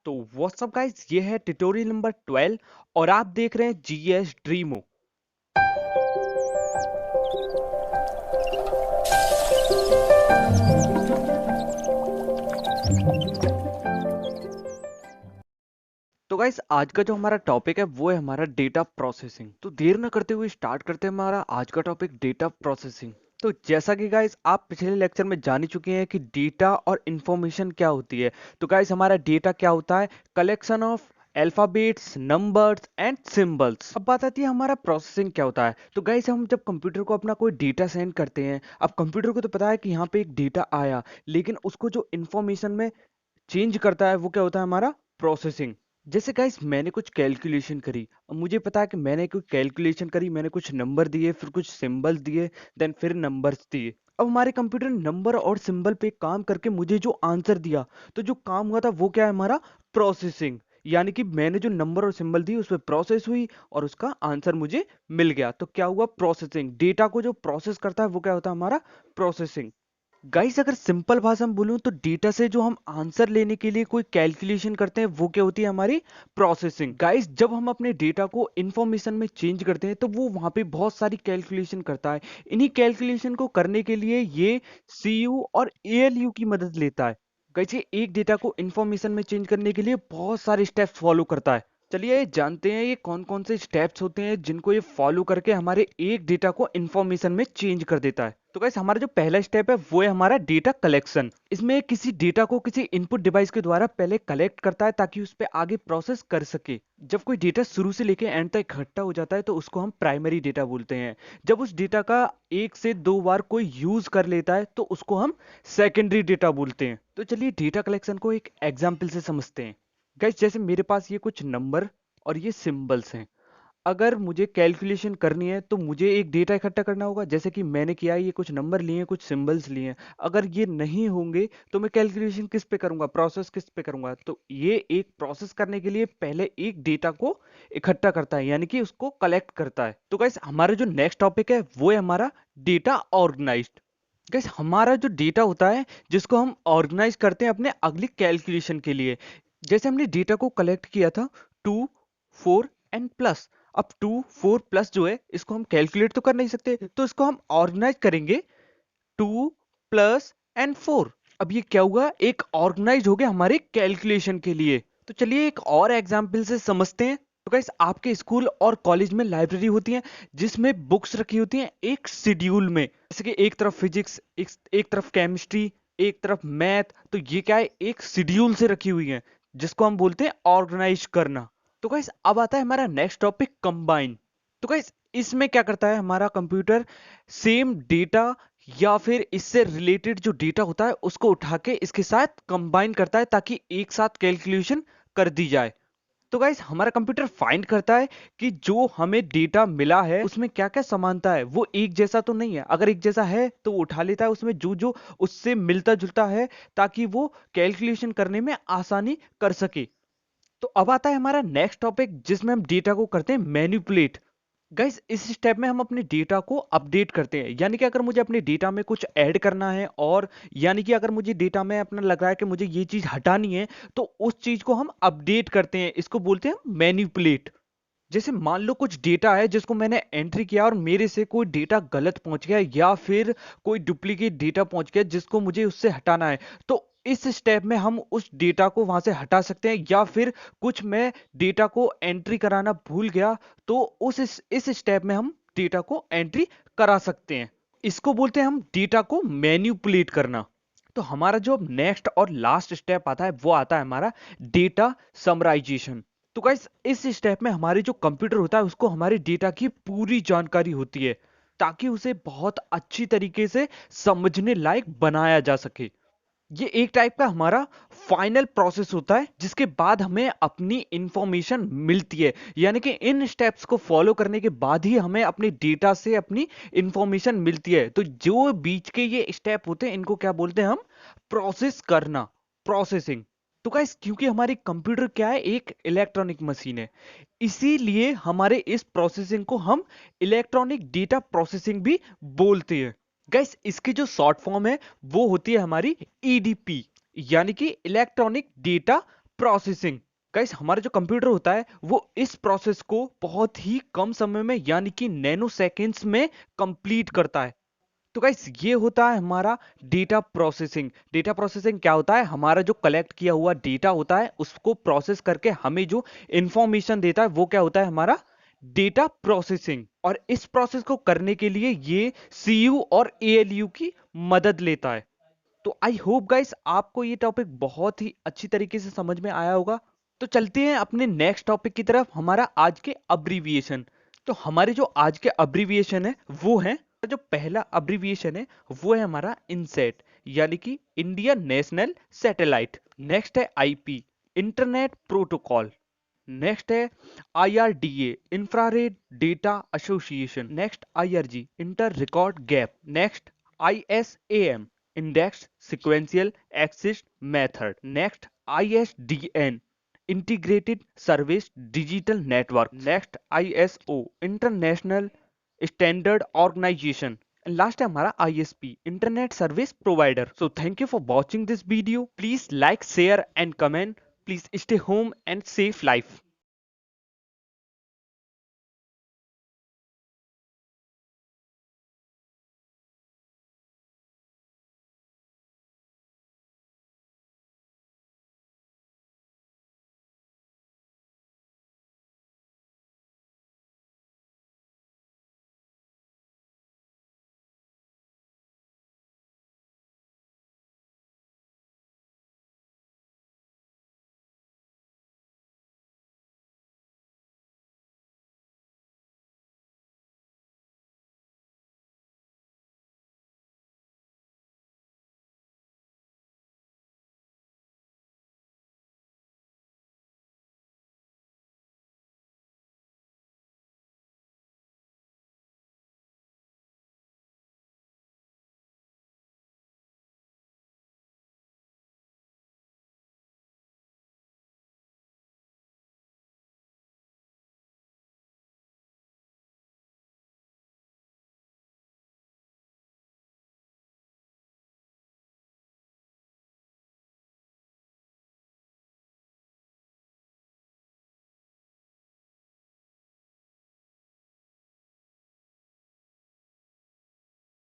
तो WhatsApp guys, ये है ट्यूटोरियल नंबर 12 और आप देख रहे हैं जीएस ड्रीमो। तो गाइस, आज का जो हमारा टॉपिक है वो है हमारा डेटा प्रोसेसिंग। तो देर न करते हुए स्टार्ट करते हैं हमारा आज का टॉपिक डेटा प्रोसेसिंग। तो जैसा कि गाइस आप पिछले लेक्चर में जान ही चुके हैं कि डेटा और इंफॉर्मेशन क्या होती है। तो गाइस, हमारा डेटा क्या होता है? Collection of alphabets, numbers and symbols. अब बात आती है हमारा प्रोसेसिंग क्या होता है। तो गाइस, हम जब कंप्यूटर को अपना कोई डेटा सेंड करते हैं, अब कंप्यूटर को तो पता है कि यहाँ पे एक डेटा आया, लेकिन उसको जो इंफॉर्मेशन में चेंज करता है वो क्या होता है? हमारा प्रोसेसिंग। जैसे गाइस, मैंने कुछ कैलकुलेशन करी, अब मुझे पता है कि मैंने कोई कैलकुलेशन करी, मैंने कुछ नंबर दिए, फिर कुछ सिंबल दिए, देन फिर नंबर्स दिए। अब हमारे कंप्यूटर ने नंबर और सिंबल पे काम करके मुझे जो आंसर दिया, तो जो काम हुआ था वो क्या है? हमारा प्रोसेसिंग। यानी कि मैंने जो नंबर और सिंबल दी उस पर प्रोसेस हुई और उसका आंसर मुझे मिल गया। तो क्या हुआ? प्रोसेसिंग। डेटा को जो प्रोसेस करता है वो क्या होता है? हमारा प्रोसेसिंग। गाइस, अगर सिंपल भाषा में बोलूं तो डेटा से जो हम आंसर लेने के लिए कोई कैलकुलेशन करते हैं वो क्या होती है? हमारी प्रोसेसिंग। गाइस, जब हम अपने डेटा को इंफॉर्मेशन में चेंज करते हैं तो वो वहां पे बहुत सारी कैलकुलेशन करता है। इन्हीं कैलकुलेशन को करने के लिए ये सीयू और एएलयू की मदद लेता है। गाइस, ये एक डेटा को इंफॉर्मेशन में चेंज करने के लिए बहुत सारे स्टेप्स फॉलो करता है। चलिए जानते हैं ये कौन कौन से स्टेप्स होते हैं जिनको ये फॉलो करके हमारे एक डेटा को इंफॉर्मेशन में चेंज कर देता है। तो गाइस, हमारा जो पहला स्टेप है वो है हमारा डेटा कलेक्शन। इसमें किसी डेटा को किसी इनपुट डिवाइस के द्वारा पहले कलेक्ट करता है ताकि उस पर आगे प्रोसेस कर सके। जब कोई डेटा शुरू से लेके एंड तक इकट्ठा हो जाता है तो उसको हम प्राइमरी डेटा बोलते हैं। जब उस डेटा का एक से दो बार कोई यूज कर लेता है तो उसको हम सेकेंडरी डेटा बोलते हैं। तो चलिए डेटा कलेक्शन को एक एग्जाम्पल से समझते हैं। गाइस, जैसे मेरे पास ये कुछ नंबर और ये सिंबल्स हैं। अगर मुझे कैलकुलेशन करनी है तो मुझे एक डेटा इकट्ठा करना होगा, जैसे कि मैंने किया है, ये कुछ नंबर लिए हैं, कुछ सिंबल्स लिए हैं। अगर ये नहीं होंगे तो मैं कैलकुलेशन किस पे करूंगा? प्रोसेस किस पे करूंगा? तो ये एक प्रोसेस करने के लिए पहले एक डेटा को इकट्ठा करता है, यानी कि उसको कलेक्ट करता है। तो गाइस, हमारा जो नेक्स्ट टॉपिक है वो है हमारा डेटा ऑर्गेनाइज्ड। गाइस, हमारा जो डेटा होता है जिसको हम ऑर्गेनाइज करते हैं अपने अगली कैलकुलेशन के लिए। जैसे हमने डेटा को कलेक्ट किया था 2, 4 एंड प्लस। अब 2, 4 प्लस जो है इसको हम कैलकुलेट तो कर नहीं सकते, तो इसको हम ऑर्गेनाइज करेंगे 2 प्लस एंड 4। अब ये क्या हुआ? एक ऑर्गेनाइज हो गया हमारे कैलकुलेशन के लिए। तो चलिए एक और एग्जांपल से समझते हैं। तो गाइस, आपके स्कूल और कॉलेज में लाइब्रेरी होती है जिसमें बुक्स रखी होती हैं एक शेड्यूल में, जैसे कि एक तरफ फिजिक्स, एक तरफ केमिस्ट्री, एक तरफ मैथ। तो ये क्या है? एक शेड्यूल से रखी हुई है जिसको हम बोलते हैं ऑर्गेनाइज करना। तो गाइस, अब आता है हमारा नेक्स्ट टॉपिक, कंबाइन। तो गाइस, इसमें क्या करता है हमारा कंप्यूटर? सेम डेटा या फिर इससे रिलेटेड जो डेटा होता है उसको उठा के इसके साथ कंबाइन करता है ताकि एक साथ कैलकुलेशन कर दी जाए। तो गाइस, हमारा कंप्यूटर फाइंड करता है कि जो हमें डेटा मिला है उसमें क्या क्या समानता है। वो एक जैसा तो नहीं है, अगर एक जैसा है तो वो उठा लेता है उसमें जो जो उससे मिलता जुलता है ताकि वो कैलकुलेशन करने में आसानी कर सके। तो अब आता है हमारा नेक्स्ट टॉपिक जिसमें हम डेटा को करते हैं मैनिपुलेट। गाइस, इस स्टेप में हम अपने डेटा को अपडेट करते हैं, यानी कि अगर मुझे अपने डेटा में कुछ ऐड करना है, और यानी कि अगर मुझे डेटा में अपना लग रहा है कि मुझे ये चीज हटानी है तो उस चीज को हम अपडेट करते हैं। इसको बोलते हैं मैनिपुलेट। जैसे मान लो कुछ डेटा है जिसको मैंने एंट्री किया और मेरे से कोई डेटा गलत पहुंच गया या फिर कोई डुप्लीकेट डेटा पहुंच गया जिसको मुझे उससे हटाना है। तो इस स्टेप में हम उस डेटा को वहां से हटा सकते हैं, या फिर कुछ मैं डेटा को एंट्री कराना भूल गया तो इस स्टेप में हम डेटा को एंट्री करा सकते हैं। इसको बोलते हैं हम डेटा को मैनिपुलेट करना। तो हमारा जो नेक्स्ट और लास्ट स्टेप आता है वो आता है हमारा डेटा समराइजेशन। तो गाइस, इस स्टेप में हमारे जो कंप्यूटर होता है उसको हमारे डेटा की पूरी जानकारी होती है ताकि उसे बहुत अच्छी तरीके से समझने लायक बनाया जा सके। ये एक टाइप का हमारा फाइनल प्रोसेस होता है जिसके बाद हमें अपनी इंफॉर्मेशन मिलती है, यानी कि इन स्टेप्स को फॉलो करने के बाद ही हमें अपने डेटा से अपनी इंफॉर्मेशन मिलती है। तो जो बीच के ये स्टेप होते हैं इनको क्या बोलते हैं हम? प्रोसेस करना, प्रोसेसिंग। तो गाइस, क्योंकि हमारी कंप्यूटर क्या है? एक इलेक्ट्रॉनिक मशीन है, इसीलिए हमारे इस प्रोसेसिंग को हम इलेक्ट्रॉनिक डेटा प्रोसेसिंग भी बोलते हैं। गाइस, इसकी जो शॉर्ट फॉर्म है वो होती है हमारी ईडीपी, यानी कि इलेक्ट्रॉनिक डेटा प्रोसेसिंग। गाइस हमारा जो कंप्यूटर होता है वो इस प्रोसेस को बहुत ही कम समय में यानी कि नैनो सेकेंड्स में कंप्लीट करता है। तो गाइस ये होता है हमारा डेटा प्रोसेसिंग। डेटा प्रोसेसिंग क्या होता है? हमारा जो कलेक्ट किया हुआ डेटा होता है उसको प्रोसेस करके हमें जो इंफॉर्मेशन देता है वो क्या होता है? हमारा डेटा प्रोसेसिंग। और इस प्रोसेस को करने के लिए ये सीयू और एएलयू की मदद लेता है। तो आई होप गाइस आपको ये टॉपिक बहुत ही अच्छी तरीके से समझ में आया होगा। तो चलते हैं अपने नेक्स्ट टॉपिक की तरफ, हमारा आज के अब्रीविएशन। तो हमारे जो आज के अब्रीविएशन है वो है, जो पहला अब्रीविएशन है वो है हमारा इनसेट, यानी कि इंडिया नेशनल सैटेलाइट। नेक्स्ट है आईपी, इंटरनेट प्रोटोकॉल। नेक्स्ट है IRDA, infrared data association. Next IRG, inter record gap. Next ISAM, index sequential access method. Next ISDN, integrated service digital network. Next ISO, international standard organisation. Last है हमारा ISP, internet service provider. So thank you for watching this video. Please like, share and comment. Please stay home and safe life.